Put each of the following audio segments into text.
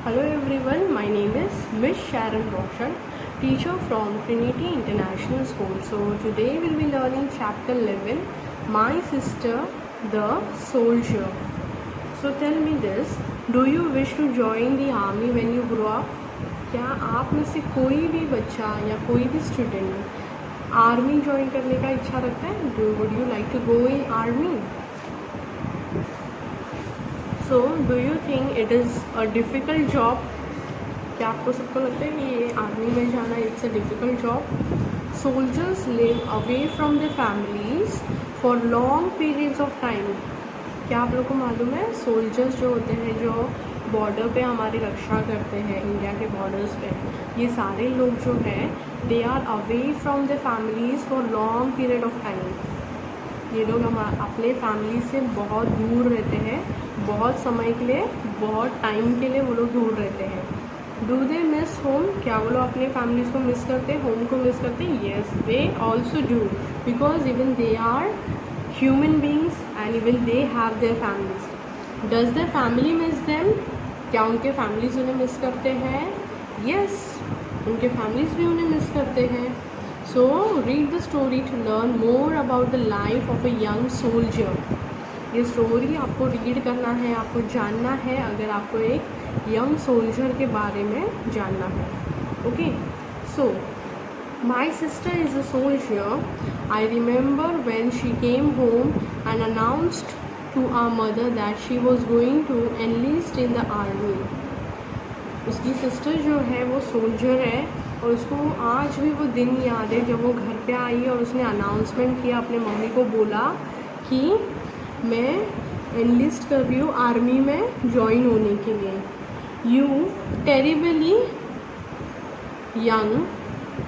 Hello everyone, my name is Miss Sharon Roshan, teacher from Trinity International School. So today we'll be learning chapter 11, My Sister the Soldier. So tell me this, do you wish to join the army when you grow up? क्या आप में से कोई भी बच्चा या कोई भी स्टूडेंट आर्मी ज्वाइन करने का इच्छा रखता है? Would you like to go in army? So do you think it is a difficult job? क्या आपको सबको लगता है कि ये आर्मी में जाना it's a difficult job? Soldiers live away from the families for long periods of time. क्या आप लोग को मालूम है सोल्जर्स जो होते हैं, जो बॉर्डर पे हमारी रक्षा करते हैं, इंडिया के बॉर्डर्स पे, ये सारे लोग जो हैं they are away from the families for long period of time. ये लोग हम अपने फैमिली से बहुत दूर रहते हैं, बहुत समय के लिए, बहुत टाइम के लिए वो लोग दूर रहते हैं. Do they miss home? क्या वो लोग अपने फैमिलीज़ को मिस करते हैं, होम को मिस करते हैं? Yes, they also do, because even they are human beings and even they have their families. Does their family miss them? क्या उनके फैमिलीज उन्हें मिस करते हैं? येस, उनके फैमिलीज भी उन्हें मिस करते हैं. So read the story to learn more about the life of a young soldier. ये स्टोरी आपको रीड करना है, आपको जानना है अगर आपको एक यंग सोल्जर के बारे में जानना है. Okay, so my sister is a soldier. I remember when she came home and announced to our mother that she was going to enlist in the army. उसकी सिस्टर जो है वो सोल्जर है और उसको आज भी वो दिन याद है जब वो घर पे आई और उसने अनाउंसमेंट किया, अपने मम्मी को बोला कि मैं एनलिस्ट कर रही हूँ आर्मी में ज्वाइन होने के लिए. You terribly young,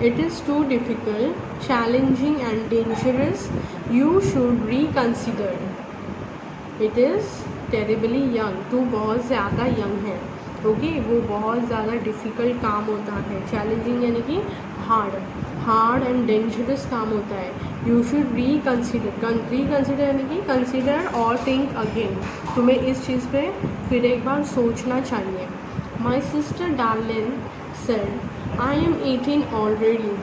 it is too difficult, challenging and dangerous, you should reconsider. It is terribly young, तू बहुत ज़्यादा यंग है. ओके, वो बहुत ज़्यादा डिफ़िकल्ट काम होता है. चैलेंजिंग यानी कि हार्ड एंड डेंजरस काम होता है. यू शुड रिकन्सिडर यानी कि कंसिडर और थिंक अगेन. तुम्हें इस चीज़ पे फिर एक बार सोचना चाहिए. My sister Darlene said, I am 18 already,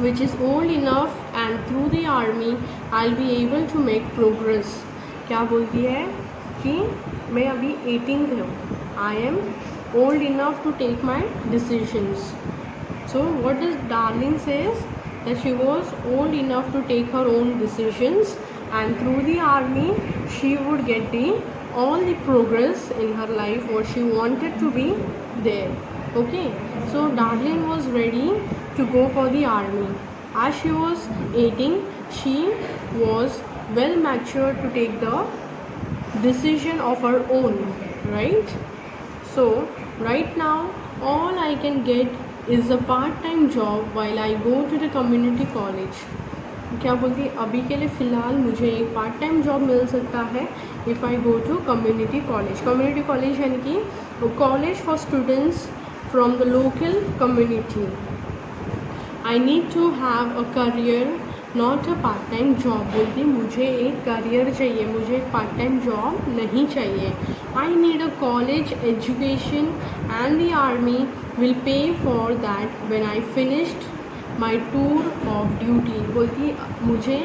which is old enough and through the army I will be able to make progress. क्या बोलती है कि मैं अभी 18 हूँ. I am old enough to take my decisions. So what does Darlene says? That she was old enough to take her own decisions, and through the army she would get all the progress in her life what she wanted to be there. Okay, so Darlene was ready to go for the army. As she was 18, she was well matured to take the decision of her own, right? So right now all I can get is a part-time job while I go to the community college. क्या बोलती है, अभी के लिए फ़िलहाल मुझे एक part time job मिल सकता है if I go to community college. Community college यानी कि college for students from the local community. I need to have a career, not a part time job. बोलती मुझे एक करियर चाहिए, मुझे एक पार्ट टाइम जॉब नहीं चाहिए. I need a college education and the army will pay for that when I finished my tour of duty. बोलती मुझे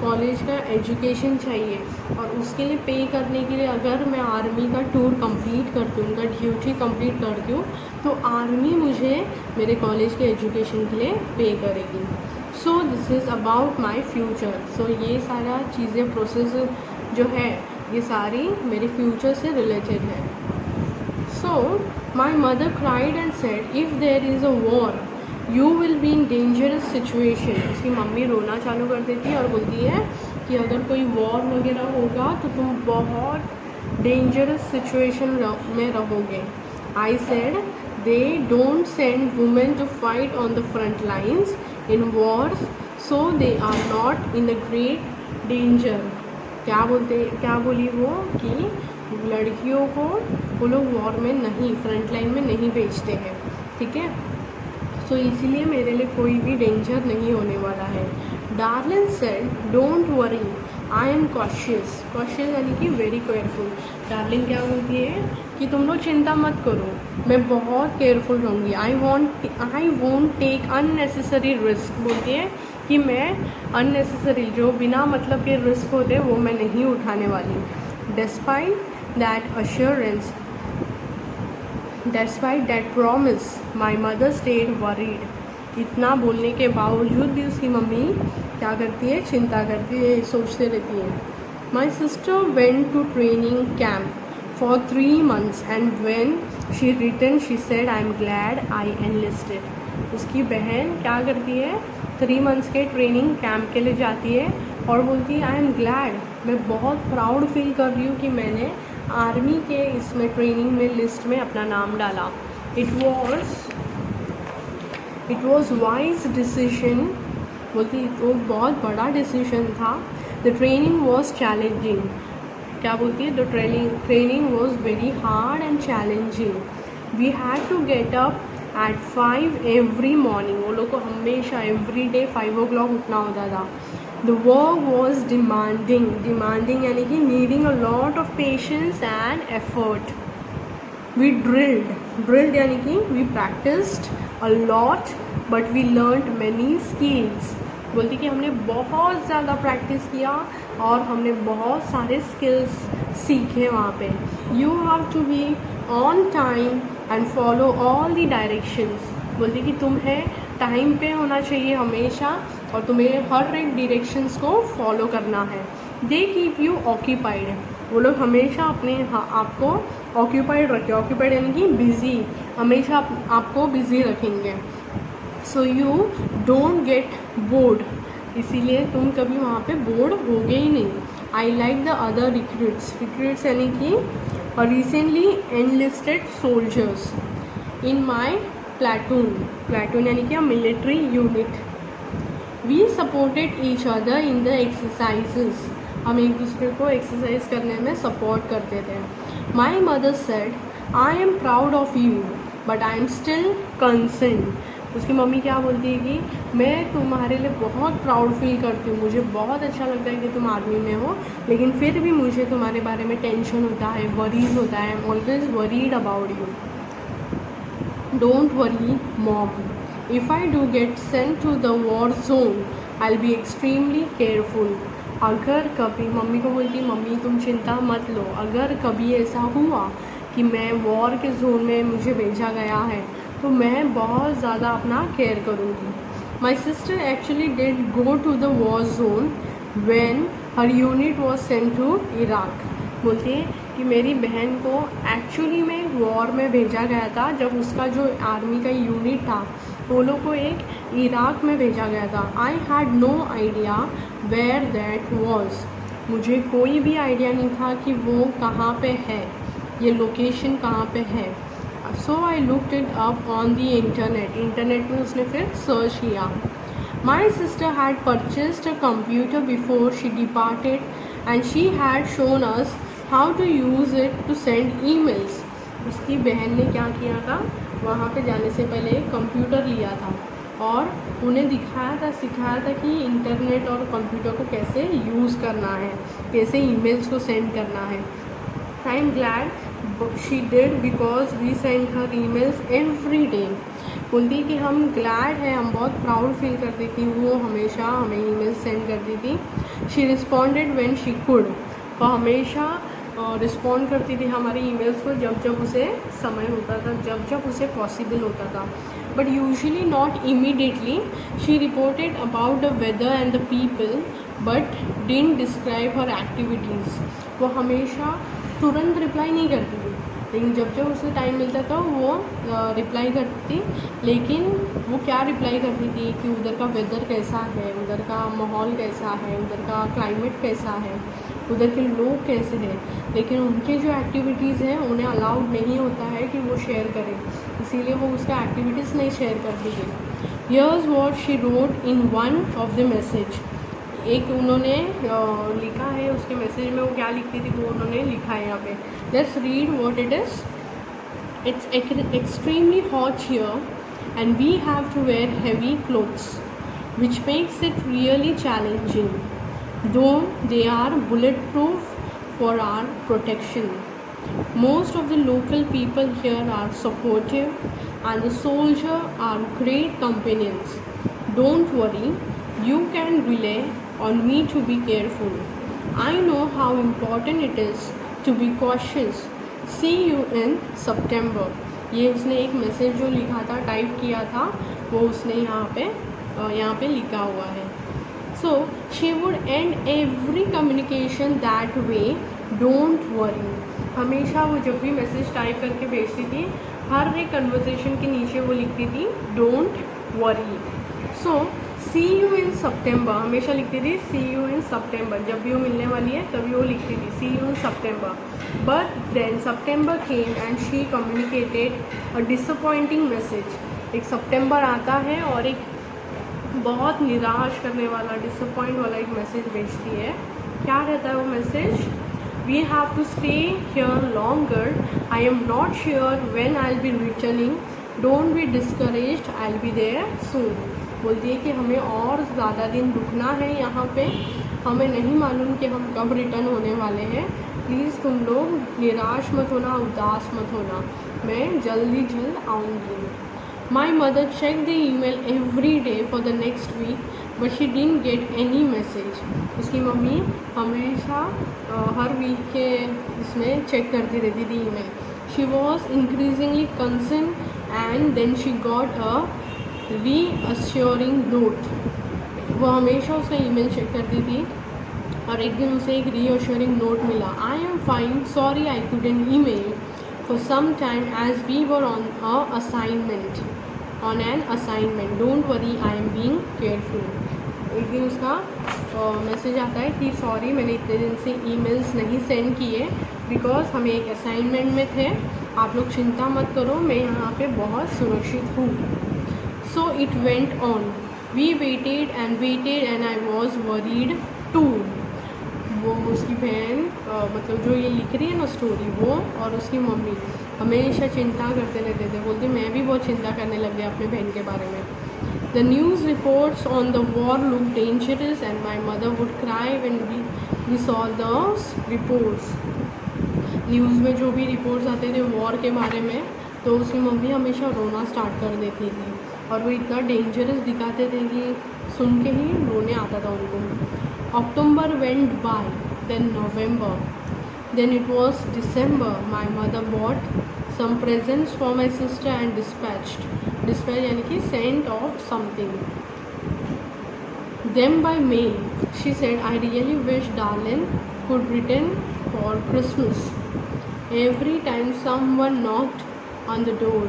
कॉलेज का एजुकेशन चाहिए और उसके लिए पे करने के लिए अगर मैं आर्मी का टूर कंप्लीट करती हूँ, उनका ड्यूटी कंप्लीट करती हूँ, तो आर्मी मुझे मेरे कॉलेज के एजुकेशन के लिए पे करेगी. So this is about my future. सो ये सारा चीज़ें प्रोसेस जो है ये सारी मेरे फ्यूचर से रिलेटेड है. So my mother cried and said, if there is a war you will be in dangerous situation. उसकी मम्मी रोना चालू कर देती है और बोलती है कि अगर कोई वॉर वगैरह होगा तो तुम बहुत डेंजरस सिचुएशन में रहोगे. I said, they don't send women to fight on the front lines in wars, so they are not in a great danger. क्या बोली वो कि लड़कियों को वो लोग वॉर में नहीं, फ्रंट लाइन में नहीं भेजते हैं. ठीक है, सो इसीलिए मेरे लिए कोई भी डेंजर नहीं होने वाला है. Darlene said, don't worry, I am cautious, cautious यानी कि वेरी केयरफुल। डार्लिंग क्या बोलती है कि तुम लोग चिंता मत करो, मैं बहुत केयरफुल रहूँगी। I won't take unnecessary risk, बोलती है कि मैं अननेसेसरी जो बिना मतलब के रिस्क होते वो मैं नहीं उठाने वाली। Despite that promise my mother stayed worried, इतना बोलने के बावजूद भी उसकी मम्मी क्या करती है, चिंता करती है, सोचते रहती है। My sister went to training camp for 3 months and when she return she said I am glad I enlisted. उसकी बहन क्या करती है, 3 months के ट्रेनिंग कैंप के लिए जाती है और बोलती है आई एम ग्लैड, मैं बहुत प्राउड फील कर रही हूँ कि मैंने आर्मी के इसमें ट्रेनिंग में लिस्ट में अपना नाम डाला। इट वॉज वाइज डिसीजन, बोलती वो बहुत बड़ा डिसीजन था। द ट्रेनिंग वॉज चैलेंजिंग, क्या बोलती है, the training was very hard and challenging. We had to get up at 5 every morning, वो लोग को हमेशा एवरी डे 5 o'clock उठना होता था। द वर्क वॉज डिमांडिंग यानी कि needing a lot of patience and effort. We drilled यानी कि we practised a lot but we learned many skills, बोलती कि हमने बहुत ज़्यादा प्रैक्टिस किया और हमने बहुत सारे स्किल्स सीखे वहाँ पे। You have to be on time and follow all the directions, बोलती कि तुम्हें टाइम पे होना चाहिए हमेशा और तुम्हें हर एक डायरेक्शंस को फॉलो करना है। दे कीप यू ऑक्यूपाइड, वो लोग हमेशा अपने आपको ऑक्यूपाइड रखें, ऑक्यूपाइड यानी कि बिज़ी, हमेशा आपको बिज़ी रखेंगे। So you don't get bored, इसीलिए तुम कभी वहाँ पे बोर्ड होगे ही नहीं। I like the other recruits यानी कि recently enlisted soldiers in my platoon यानी कि military unit. We supported each other in the exercises, हम एक दूसरे को एक्सरसाइज करने में सपोर्ट करते थे। My mother said I am proud of you but I am still concern, उसकी मम्मी क्या बोलती है कि मैं तुम्हारे लिए बहुत प्राउड फील करती हूँ, मुझे बहुत अच्छा लगता है कि तुम आर्मी में हो, लेकिन फिर भी मुझे तुम्हारे बारे में टेंशन होता है, वरीज होता है। I am always worried about you. Don't worry mom, if I do get sent to the war zone I will be extremely careful. अगर कभी, मम्मी को बोलती मम्मी तुम चिंता मत लो, अगर कभी ऐसा हुआ कि मैं वॉर के जोन में मुझे भेजा गया है तो मैं बहुत ज़्यादा अपना केयर करूँगी। My sister actually did go to the war zone when her unit was sent to Iraq, बोलती है कि मेरी बहन को एक्चुअली में वॉर में भेजा गया था, जब उसका जो आर्मी का यूनिट था वो लोग को एक इराक में भेजा गया था। I had no idea where that was, मुझे कोई भी आइडिया नहीं था कि वो कहाँ पे है, ये लोकेशन कहाँ पे है। So I looked it up on the internet में उसने फिर सर्च किया। My sister had purchased a computer before she departed and she had shown us how to use it to send emails, उसकी बहन ने क्या किया था, वहाँ पे जाने से पहले एक कंप्यूटर लिया था और उन्हें सिखाया था कि इंटरनेट और कंप्यूटर को कैसे यूज़ करना है, कैसे ईमेल्स को सेंड करना है। I am glad she did because we send her emails every day, बोलती कि हम ग्लैड है, हम बहुत प्राउड फील करती थी, वो हमेशा हमें ईमेल सेंड करती थी। She responded when she could, वो हमेशा रिस्पॉन्ड करती थी हमारी ईमेल्स को जब जब उसे समय होता था, जब जब उसे पॉसिबल होता था, but usually not immediately. She reported about the weather and the people but didn't describe her activities, वो हमेशा तुरंत रिप्लाई नहीं करती थी, लेकिन जब जब उसे टाइम मिलता था वो रिप्लाई करती थी। लेकिन वो क्या रिप्लाई करती थी कि उधर का वेदर कैसा है, उधर का माहौल कैसा है, उधर का क्लाइमेट कैसा है, उधर के लोग कैसे हैं, लेकिन उनके जो एक्टिविटीज़ हैं उन्हें अलाउड नहीं होता है कि वो शेयर करें, इसीलिए वो उसका एक्टिविटीज़ नहीं शेयर करती थी। Here's what she wrote in one of the message, एक उन्होंने लिखा है उसके मैसेज में, वो क्या लिखती थी वो उन्होंने लिखा है यहाँ पे। Let's read what it is. It's extremely hot here and we have to wear heavy clothes which makes it really challenging. though they are bulletproof for our protection. Most of the local people here are supportive, and the soldiers are great companions. Don't worry, you can rely on me to be careful. I know how important it is to be cautious. See you in September. ये उसने एक message जो लिखा था, type किया था, वो उसने यहाँ पे लिखा हुआ है. So she would end every communication that way. Don't worry. हमेशा वो जब भी मैसेज टाइप करके भेजती थी, हर एक कन्वर्सेशन के नीचे वो लिखती थी don't worry. So see you in September हमेशा लिखती थी, सी यू इन सितंबर. जब भी वो मिलने वाली है तभी वो लिखती थी see you in September. But then September came and she communicated a disappointing message. एक सितंबर आता है और एक बहुत निराश करने वाला, डिसअपॉइंट वाला एक मैसेज भेजती है. क्या रहता है वो message? We have to stay here longer. I am not sure when I'll be returning. Don't be discouraged. I'll be there soon. बोलती है कि हमें और ज़्यादा दिन रुकना है यहाँ पे. हमें नहीं मालूम कि हम कब रिटर्न होने वाले हैं. प्लीज़ तुम लोग निराश मत होना, उदास मत होना. मैं जल्द आऊँगी. My mother checked the email every day for the next week, but she didn't get any message. उसकी मम्मी हमेशा हर वीक के इसमें चेक करती रहती थी email. She was increasingly concerned, and then she got a reassuring note. वो हमेशा उसका ईमेल चेक करती थी और एक दिन उसे एक reassuring note मिला. I am fine. Sorry I couldn't email for some time as we were on an assignment. Don't worry, I am being careful. एक दिन उसका मैसेज आता है कि सॉरी मैंने इतने दिन से ईमेल्स नहीं सेंड किए बिकॉज हमें एक असाइनमेंट में थे. आप लोग चिंता मत करो, मैं यहाँ पे बहुत सुरक्षित हूँ. So it went on. We waited and I was worried too. वो उसकी बहन मतलब जो ये लिख रही है ना स्टोरी, वो और उसकी मम्मी हमेशा चिंता करते रहते थे. बोलते मैं भी बहुत चिंता करने लग गया अपने बहन के बारे में. The news reports on the war look dangerous and my mother would cry when we saw the reports. News में जो भी रिपोर्ट्स आते थे वॉर के बारे में, तो उसकी मम्मी हमेशा रोना स्टार्ट कर देती थी. और वो इतना डेंजरस दिखाते थे कि सुन के ही रोने आता था उनको. October went by, then November, then it was December. My mother bought some presents for my sister and dispatched यानी कि sent off something them by mail. She said, I really wish darling could return for Christmas. Every time someone knocked on the door,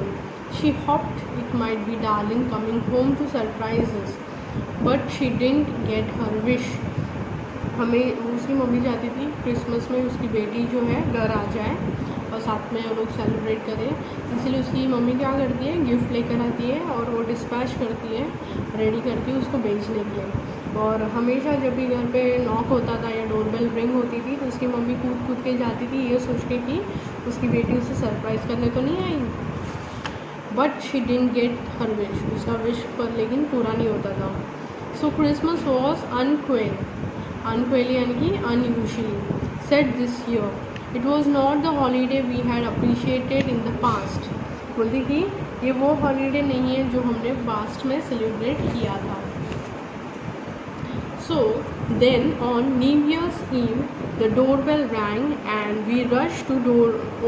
she hoped it might be darling coming home to surprise us, but she didn't get her wish. हमें उसकी mummy चाहती थी Christmas में उसकी बेटी जो है घर आ जाए और साथ में वो लोग सेलिब्रेट करें. इसलिए उसकी मम्मी क्या करती है, गिफ्ट लेकर आती है और वो डिस्पैच करती है, रेडी करती है उसको बेचने के लिए. और हमेशा जब भी घर पे नॉक होता था या डोरबेल रिंग होती थी तो उसकी मम्मी कूद के जाती थी ये सोच के कि उसकी बेटी उसे सरप्राइज़ करने तो नहीं आई. But she didn't get her wish. उसका विश पर लेकिन पूरा नहीं होता था. सो क्रिसमस वॉज अनक्वेली यानी कि unusually said this year. It was not the holiday we had appreciated in the past. बोलती कि ये वो हॉलीडे नहीं है जो हमने पास्ट में सेलिब्रेट किया था. So then on New Year's Eve the doorbell rang and we rushed to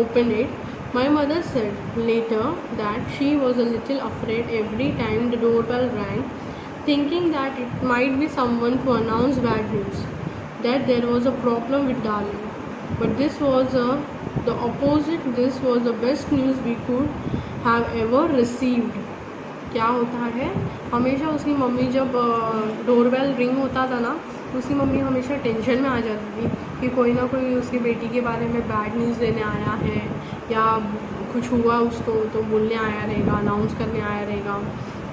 open it. My mother said later that she was a little afraid every time the doorbell rang, thinking that it might be someone to announce bad news, that there was a problem with darling. But this was the opposite. This was the best news we could have ever received. क्या होता है, हमेशा उसकी mummy जब doorbell ring होता था ना, उसकी मम्मी हमेशा टेंशन में आ जाती थी कि कोई ना कोई उसकी बेटी के बारे में बैड न्यूज़ देने आया है या कुछ हुआ उसको तो बोलने आया रहेगा, अनाउंस करने आया रहेगा,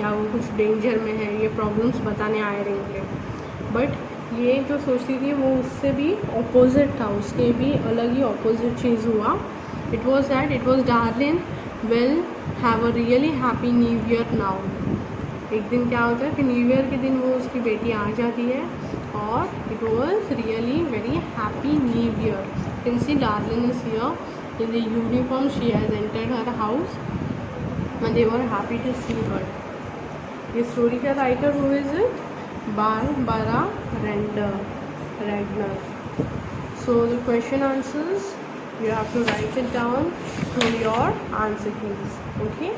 या वो कुछ डेंजर में है, ये प्रॉब्लम्स बताने आए रहेंगे. बट ये जो सोचती थी वो उससे भी अपोजिट था, उसके भी अलग ही अपोजिट चीज़ हुआ. It was darling will have a really happy new year now. एक दिन क्या होता है कि न्यू ईयर के दिन वो उसकी बेटी आ जाती है or it was really very happy new year. You can see Darlene is here in the uniform. She has entered her house and they were happy to see her. ये story का writer who is it? Barbara Radner. So the question answers, you have to write it down through your answer keys. Okay.